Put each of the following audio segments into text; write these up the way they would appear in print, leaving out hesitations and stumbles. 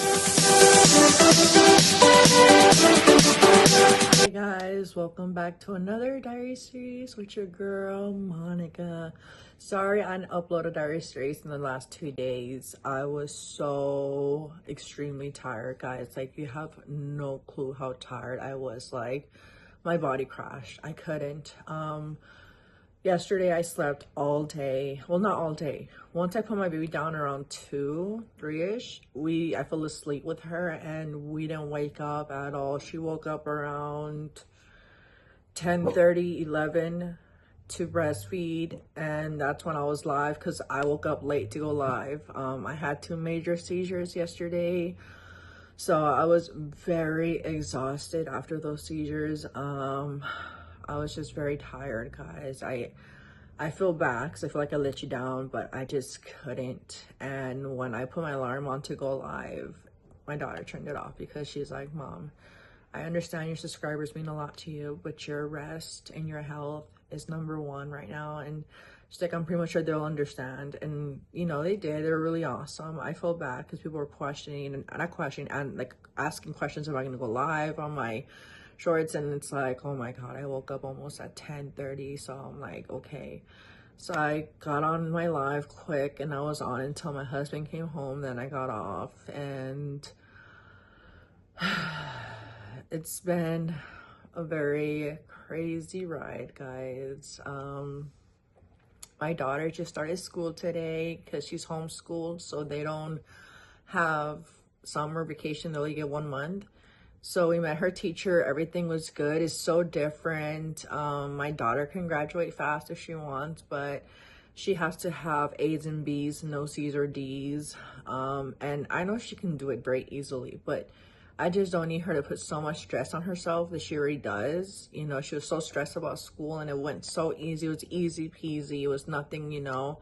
Hey guys, welcome back to another diary series with your girl Monica. Sorry I didn't upload a diary series in the last 2 days. I was so extremely tired, guys. Like, you have no clue how tired I was. Like, my body crashed. I couldn't. Yesterday I slept all day. Well, not all day. Once I put my baby down around 2, 3-ish, I fell asleep with her and we didn't wake up at all. She woke up around 10:30, 11 to breastfeed, and that's when I was live because I woke up late to go live. I had 2 major seizures yesterday, so I was very exhausted after those seizures. I was just very tired, guys. I feel bad because I feel like I let you down, but I just couldn't. And when I put my alarm on to go live, my daughter turned it off because she's like, Mom, I understand your subscribers mean a lot to you, but your rest and your health is #1 right now. And she's like, I'm pretty much sure they'll understand. And, you know, they did. They were really awesome. I feel bad because people were questioning, and not questioning, and like asking questions, am I going to go live on my shorts? And it's like, oh my God, I woke up almost at 10:30. So I'm like, okay. So I got on my live quick and I was on until my husband came home. Then I got off, and it's been a very crazy ride, guys. My daughter just started school today because she's homeschooled, so they don't have summer vacation. They only get 1 month. So we met her teacher. Everything was good. It's so different. My daughter can graduate fast if she wants, but she has to have A's and B's, no C's or D's. And I know she can do it very easily, but I just don't need her to put so much stress on herself that she already does. You know, she was so stressed about school and it went so easy. It was easy peasy. It was nothing, you know.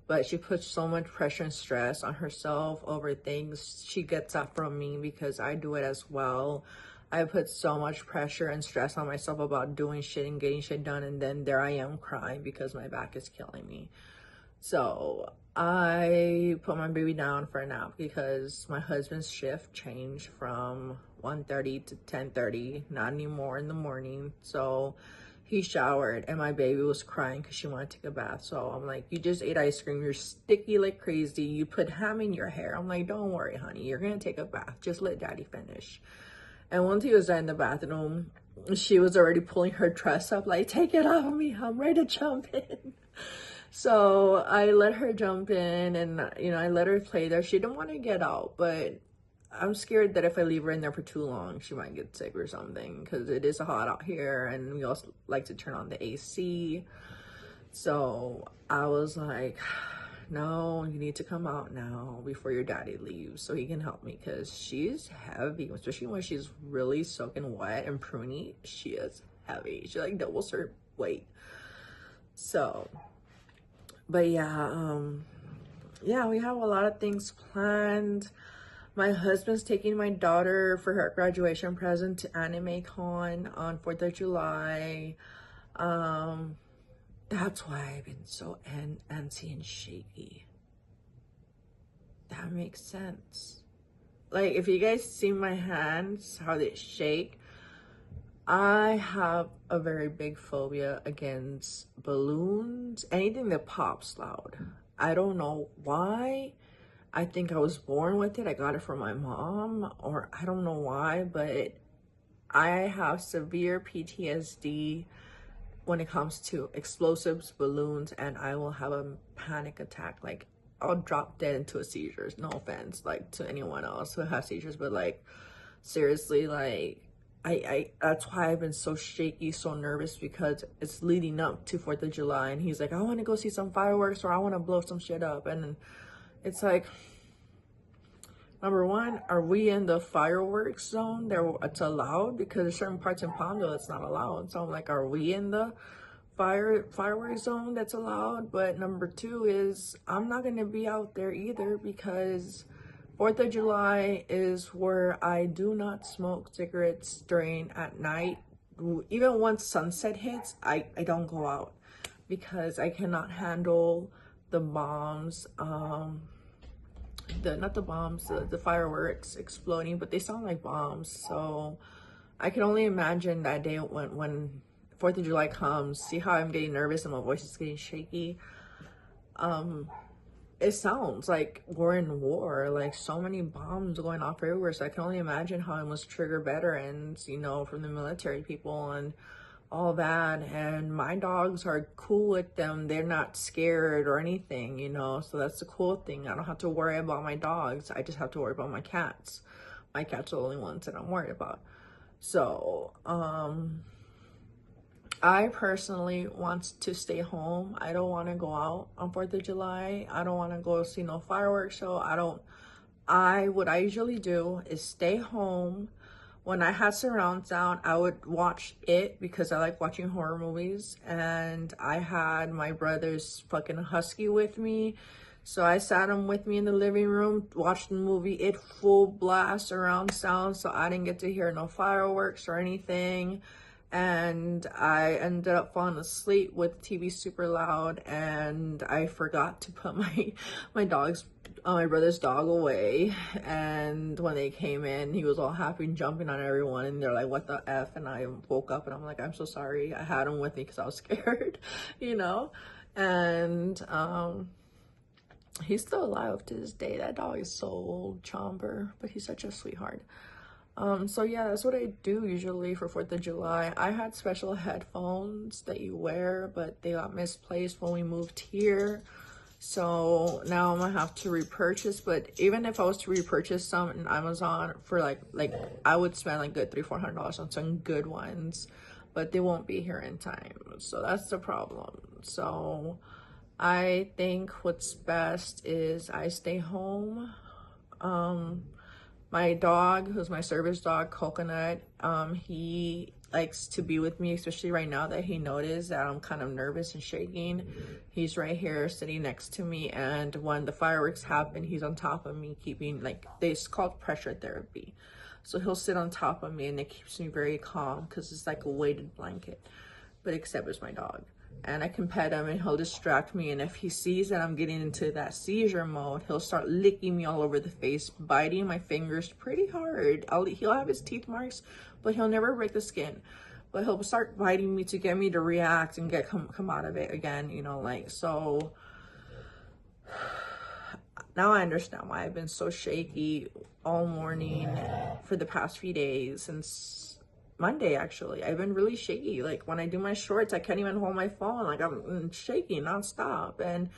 But she puts so much pressure and stress on herself over things. She gets that from me because I do it as well. I put so much pressure and stress on myself about doing shit and getting shit done, and then there I am crying because my back is killing me. So I put my baby down for a nap because my husband's shift changed from 1:30 to 10:30, not anymore in the morning. So he showered and my baby was crying because she wanted to take a bath. So I'm like, you just ate ice cream, you're sticky like crazy, you put ham in your hair. I'm like, don't worry, honey, you're gonna take a bath, just let daddy finish. And once he was in the bathroom, she was already pulling her dress up like, take it off of me, I'm ready to jump in. So I let her jump in, and you know, I let her play there. She didn't want to get out, but I'm scared that if I leave her in there for too long, she might get sick or something, because it is hot out here and we also like to turn on the AC. So I was like, no, you need to come out now before your daddy leaves so he can help me, because she's heavy, especially when she's really soaking wet and pruny. She is heavy. She like doubles her weight. So, but yeah, we have a lot of things planned. My husband's taking my daughter for her graduation present to Anime Con on 4th of July. That's why I've been so antsy and shaky. That makes sense. Like, if you guys see my hands, how they shake, I have a very big phobia against balloons, anything that pops loud. I don't know why. I think I was born with it. I got it from my mom, or I don't know why, but I have severe PTSD when it comes to explosives, balloons, and I will have a panic attack. Like, I'll drop dead into a seizure. No offense, like, to anyone else who has seizures, but like, seriously, like, I that's why I've been so shaky, so nervous, because it's leading up to 4th of July, and he's like, I want to go see some fireworks, or I want to blow some shit up, and it's like, number one, are we in the fireworks zone there it's allowed? Because there's certain parts in Palmdale it's not allowed. So I'm like, are we in the fireworks zone that's allowed? But number two is, I'm not going to be out there either, because 4th of July is where I do not smoke cigarettes during at night. Even once sunset hits, I don't go out, because I cannot handle the bombs. not the bombs, the fireworks exploding, but they sound like bombs. So I can only imagine that day when 4th of July comes. See how I'm getting nervous and my voice is getting shaky. It sounds like we're in war, like so many bombs going off everywhere. So I can only imagine how it must trigger veterans, you know, from the military people and all that. And my dogs are cool with them. They're not scared or anything, you know. So that's the cool thing. I don't have to worry about my dogs. I just have to worry about my cats. My cats are the only ones that I'm worried about. So, I personally want to stay home. I don't want to go out on 4th of July. I don't want to go see no fireworks show. What I usually do is stay home. When I had surround sound, I would watch it because I like watching horror movies. And I had my brother's fucking husky with me. So I sat him with me in the living room, watched the movie, it full blast surround sound. So I didn't get to hear no fireworks or anything. And I ended up falling asleep with the TV super loud, and I forgot to put my brother's dog away. And when they came in, he was all happy and jumping on everyone, and they're like, what the F? And I woke up and I'm like, I'm so sorry, I had him with me because I was scared, you know. And he's still alive to this day. That dog is so old, Chomper, but he's such a sweetheart. So yeah, that's what I do usually for 4th of July. I had special headphones that you wear, but they got misplaced when we moved here. So now I'm gonna have to repurchase, but even if I was to repurchase some on Amazon for like I would spend like good $300-400 on some good ones, but they won't be here in time. So that's the problem. So I think what's best is I stay home. My dog, who's my service dog, Coconut, he likes to be with me, especially right now that he noticed that I'm kind of nervous and shaking. He's right here sitting next to me, and when the fireworks happen, he's on top of me, keeping, like, it's called pressure therapy. So he'll sit on top of me, and it keeps me very calm because it's like a weighted blanket, but except it's my dog. And I can pet him and he'll distract me. And if he sees that I'm getting into that seizure mode, he'll start licking me all over the face, biting my fingers pretty hard. He'll have his teeth marks, but he'll never break the skin. But he'll start biting me to get me to react and come out of it again, you know, like, so. Now I understand why I've been so shaky all morning for the past few days, since Monday. Actually, I've been really shaky. Like when I do my shorts, I can't even hold my phone. Like I'm shaking nonstop. And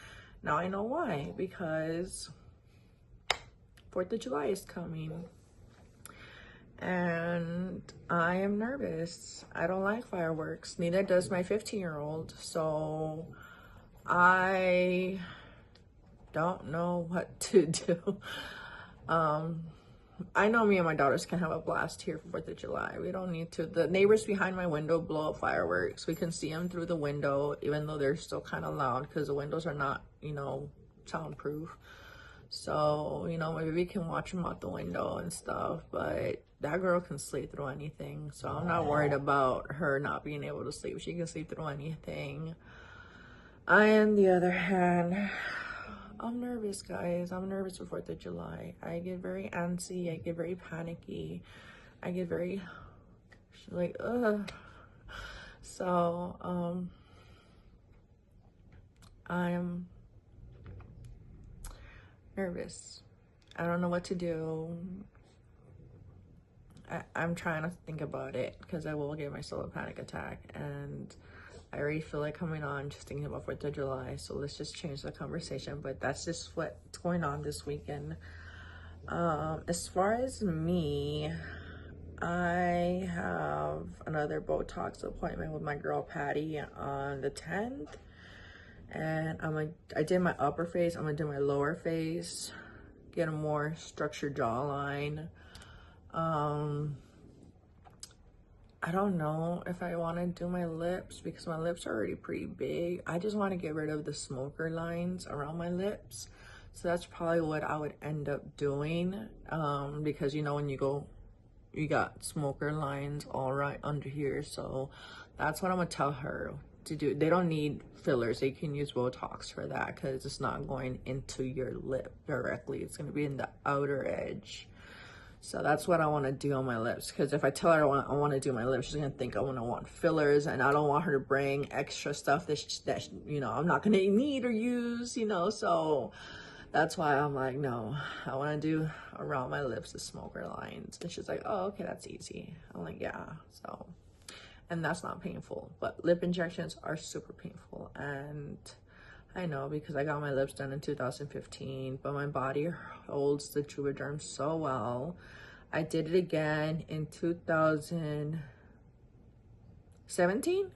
now I know why, because 4th of July is coming and I am nervous. I don't like fireworks. Neither does my 15-year-old. So I don't know what to do. I know me and my daughters can have a blast here for 4th of July. We don't need to. The neighbors behind my window blow up fireworks. We can see them through the window, even though they're still kind of loud because the windows are not, you know, soundproof. So, you know, maybe we can watch them out the window and stuff, but that girl can sleep through anything. So I'm not worried about her not being able to sleep. She can sleep through anything. I, on the other hand, I'm nervous, guys. I'm nervous for 4th of July. I get very antsy. I get very panicky. I get very, like, ugh. So, I'm nervous. I don't know what to do. I'm trying to think about it because I will give myself a panic attack, and I already feel like coming on just thinking about 4th of July. So let's just change the conversation. But that's just what's going on this weekend. As far as me, I have another Botox appointment with my girl Patty on the 10th. And I did my upper face. I'm gonna do my lower face, get a more structured jawline. I don't know if I want to do my lips because my lips are already pretty big. I just want to get rid of the smoker lines around my lips. So that's probably what I would end up doing. Because, you know, when you got smoker lines all right under here. So that's what I'm going to tell her to do, they don't need fillers. They can use Botox for that because it's not going into your lip directly. It's going to be in the outer edge. So that's what I want to do on my lips, because if I tell her I want to do my lips, she's going to think I want fillers, and I don't want her to bring extra stuff that you know, I'm not going to need or use, you know. So that's why I'm like, no, I want to do around my lips the smoker lines. And she's like, oh, okay, that's easy. I'm like, yeah. So, and that's not painful, but lip injections are super painful. And I know, because I got my lips done in 2015, but my body holds the Juvederm so well. I did it again in 2017.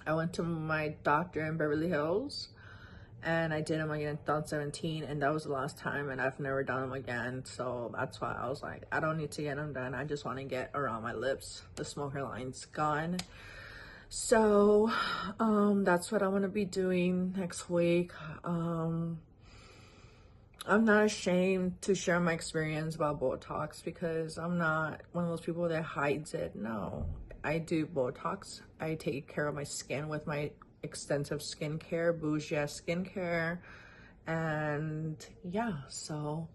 I went to my doctor in Beverly Hills, and I did them again in 2017, and that was the last time, and I've never done them again. So that's why I was like, I don't need to get them done. I just want to get around my lips the smoker lines gone. So that's what I'm gonna be doing next week. I'm not ashamed to share my experience about Botox, because I'm not one of those people that hides it. No, I do Botox. I take care of my skin with my extensive skincare, bougie skincare, and yeah, so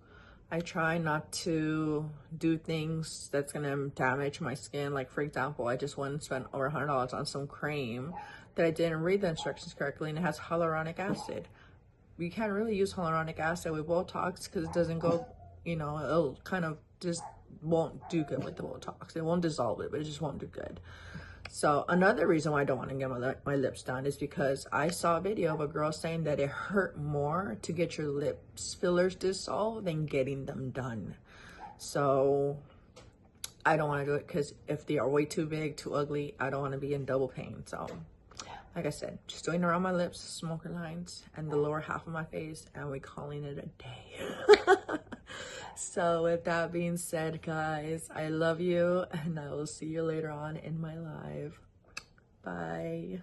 I try not to do things that's gonna damage my skin. Like, for example, I just went and spent over $100 on some cream that I didn't read the instructions correctly, and it has hyaluronic acid. You can't really use hyaluronic acid with Botox because it doesn't go, you know, it'll kind of just won't do good with the Botox. It won't dissolve it, but it just won't do good. So another reason why I don't want to get my lips done is because I saw a video of a girl saying that it hurt more to get your lips fillers dissolved than getting them done. So I don't want to do it, because if they are way too big, too ugly, I don't want to be in double pain. So like I said, just doing around my lips, smoker lines, and the lower half of my face, and we're calling it a day. So with that being said, guys, I love you, and I will see you later on in my live. Bye.